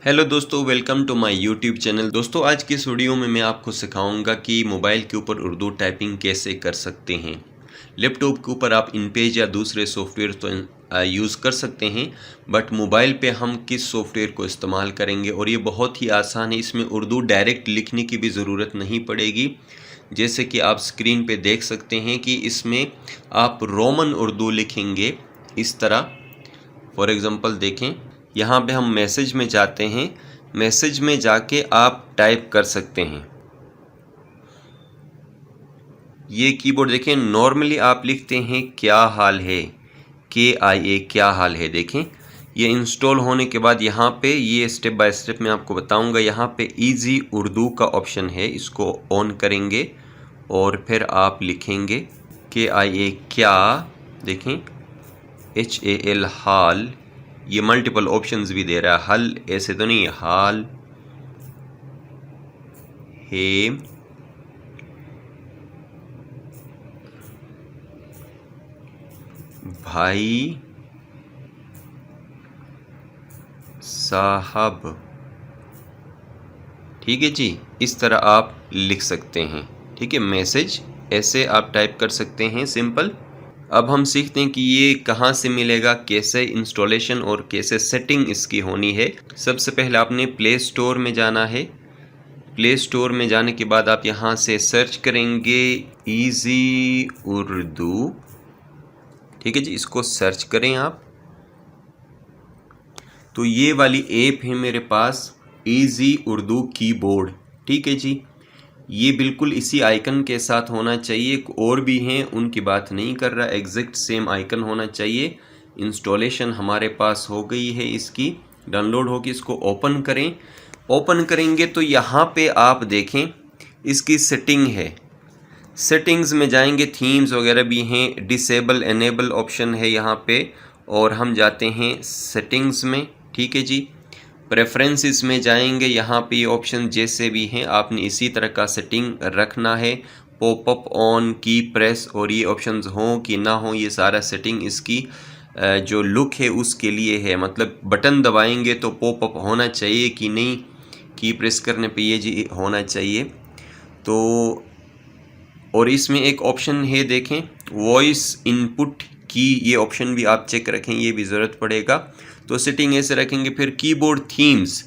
Hello दोस्तों, welcome to my YouTube channel. दोस्तों, आज की इस वीडियो में मैं आपको सिखाऊंगा कि मोबाइल के ऊपर उर्दू टाइपिंग कैसे कर सकते हैं। लैपटॉप के ऊपर आप इनपेज या दूसरे सॉफ्टवेयर तो यूज़ कर सकते हैं, बट मोबाइल पे हम किस सॉफ्टवेयर को इस्तेमाल करेंगे, और ये बहुत ही आसान है। इसमें उर्दू डायरेक्ट लिखने की भी ज़रूरत नहीं पड़ेगी। जैसे कि आप स्क्रीन पे देख सकते हैं कि इसमें आप रोमन उर्दू लिखेंगे इस तरह। फॉर एग्ज़ाम्पल देखें, यहाँ पे हम मैसेज में जाते हैं। मैसेज में जाके आप टाइप कर सकते हैं। ये कीबोर्ड देखें, नॉर्मली आप लिखते हैं क्या हाल है, KIA, क्या हाल है। देखें, ये इंस्टॉल होने के बाद यहाँ पे ये स्टेप बाय स्टेप मैं आपको बताऊंगा। यहाँ पे इजी उर्दू का ऑप्शन है, इसको ऑन करेंगे और फिर आप लिखेंगे KIA क्या। देखें, HAL हाल। ये मल्टीपल ऑप्शंस भी दे रहा है, हल ऐसे तो नहीं, हाल है, भाई साहब। ठीक है जी, इस तरह आप लिख सकते हैं। ठीक है, मैसेज ऐसे आप टाइप कर सकते हैं, सिंपल। अब हम सीखते हैं कि ये कहाँ से मिलेगा, कैसे इंस्टॉलेशन और कैसे सेटिंग इसकी होनी है। सबसे पहले आपने प्ले स्टोर में जाना है। प्ले स्टोर में जाने के बाद आप यहाँ से सर्च करेंगे इजी उर्दू। ठीक है जी, इसको सर्च करें आप। तो ये वाली ऐप है मेरे पास, इजी उर्दू कीबोर्ड। ठीक है जी, ये बिल्कुल इसी आइकन के साथ होना चाहिए। और भी हैं, उनकी बात नहीं कर रहा, एग्जैक्ट सेम आइकन होना चाहिए। इंस्टॉलेशन हमारे पास हो गई है, इसकी डाउनलोड होगी। इसको ओपन करें। ओपन करेंगे तो यहाँ पे आप देखें इसकी सेटिंग है। सेटिंग्स में जाएंगे, थीम्स वगैरह भी हैं, डिसेबल एनेबल ऑप्शन है यहाँ पे। और हम जाते हैं सेटिंग्स में। ठीक है जी, प्रेफरेंसेस में जाएंगे। यहाँ पे ये ऑप्शन जैसे भी हैं आपने इसी तरह का सेटिंग रखना है। पॉपअप ऑन, की प्रेस, और ये ऑप्शंस हों कि ना हो, ये सारा सेटिंग इसकी जो लुक है उसके लिए है। मतलब बटन दबाएंगे तो पॉपअप होना चाहिए कि नहीं, की प्रेस करने पे ये जी होना चाहिए। तो और इसमें एक ऑप्शन है, देखें, वॉइस इनपुट की, ये ऑप्शन भी आप चेक रखें, ये भी ज़रूरत पड़ेगा। तो सेटिंग ऐसे रखेंगे। फिर कीबोर्ड थीम्स,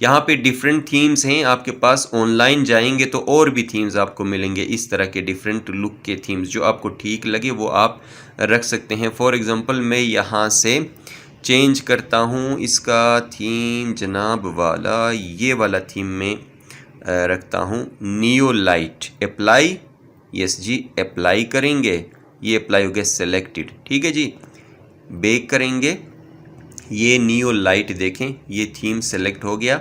यहाँ पे डिफरेंट थीम्स हैं आपके पास। ऑनलाइन जाएंगे तो और भी थीम्स आपको मिलेंगे, इस तरह के डिफरेंट लुक के थीम्स। जो आपको ठीक लगे वो आप रख सकते हैं। फॉर एग्ज़ाम्पल मैं यहाँ से चेंज करता हूँ इसका थीम, जनाब वाला ये वाला थीम में रखता हूँ, नियो लाइट। अप्लाई, यस जी, अप्लाई करेंगे। ये अप्लाई हो गया सेलेक्टेड। ठीक है जी, बेक करेंगे। ये नियो लाइट देखें, ये थीम सेलेक्ट हो गया।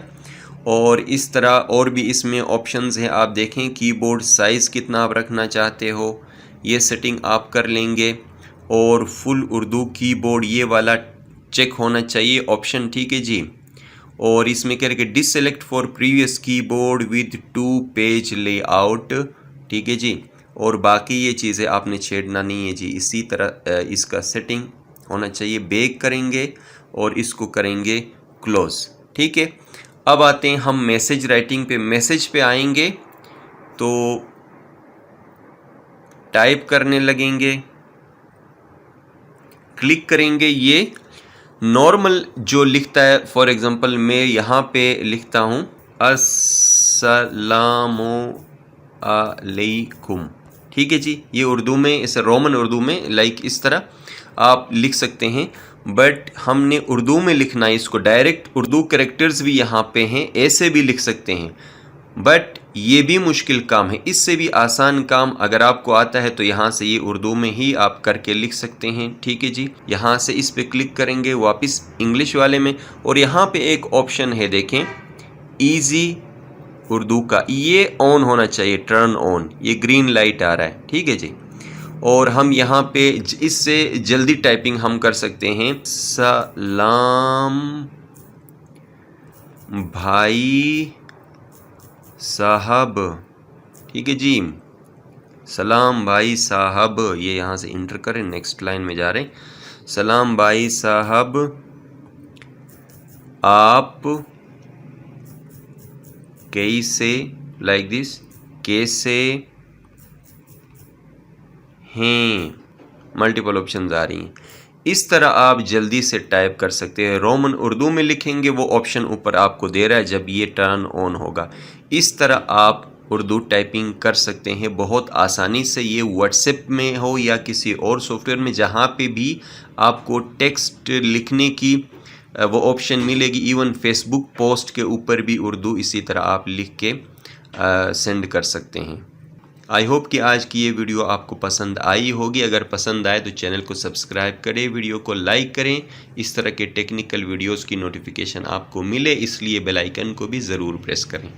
और इस तरह और भी इसमें ऑप्शंस हैं, आप देखें। कीबोर्ड साइज़ कितना आप रखना चाहते हो, ये सेटिंग आप कर लेंगे। और फुल उर्दू कीबोर्ड ये वाला चेक होना चाहिए ऑप्शन। ठीक है जी। और इसमें क्या रखें, deselect for previous keyboard with 2 page layout. ठीक है जी। और बाकी ये चीज़ें आपने छेड़ना नहीं है जी, इसी तरह इसका सेटिंग होना चाहिए। बेक करेंगे और इसको करेंगे क्लोज। ठीक है, अब आते हैं हम मैसेज राइटिंग पे। मैसेज पे आएंगे तो टाइप करने लगेंगे, क्लिक करेंगे। ये नॉर्मल जो लिखता है, फॉर एग्जांपल मैं यहाँ पे लिखता हूँ अस्सलामु अलैकुम। ठीक है जी, ये उर्दू में, इसे रोमन उर्दू में लाइक इस तरह आप लिख सकते हैं। बट हमने उर्दू में लिखना है इसको डायरेक्ट। उर्दू कैरेक्टर्स भी यहाँ पे हैं, ऐसे भी लिख सकते हैं, बट ये भी मुश्किल काम है। इससे भी आसान काम अगर आपको आता है तो यहाँ से ये उर्दू में ही आप करके लिख सकते हैं। ठीक है जी, यहाँ से इस पे क्लिक करेंगे वापस इंग्लिश वाले में। और यहाँ पे एक ऑप्शन है, देखें, इजी उर्दू का, ये ऑन होना चाहिए, टर्न ऑन। ये ग्रीन लाइट आ रहा है। ठीक है जी। और हम यहाँ पे इससे जल्दी टाइपिंग हम कर सकते हैं। सलाम भाई साहब। ठीक है जी, सलाम भाई साहब, ये यहाँ से इंटर करें, नेक्स्ट लाइन में जा रहे हैं। सलाम भाई साहब, आप कैसे, लाइक दिस, कैसे हैं, मल्टीपल ऑप्शंस आ रही हैं। इस तरह आप जल्दी से टाइप कर सकते हैं। रोमन उर्दू में लिखेंगे, वो ऑप्शन ऊपर आपको दे रहा है जब ये टर्न ऑन होगा। इस तरह आप उर्दू टाइपिंग कर सकते हैं बहुत आसानी से। ये व्हाट्सएप में हो या किसी और सॉफ्टवेयर में, जहाँ पे भी आपको टेक्स्ट लिखने की वो ऑप्शन मिलेगी। इवन फेसबुक पोस्ट के ऊपर भी उर्दू इसी तरह आप लिख के सेंड कर सकते हैं। आई होप कि आज की ये वीडियो आपको पसंद आई होगी। अगर पसंद आए तो चैनल को सब्सक्राइब करें, वीडियो को लाइक करें। इस तरह के टेक्निकल वीडियोस की नोटिफिकेशन आपको मिले, इसलिए बेल आइकन को भी ज़रूर प्रेस करें।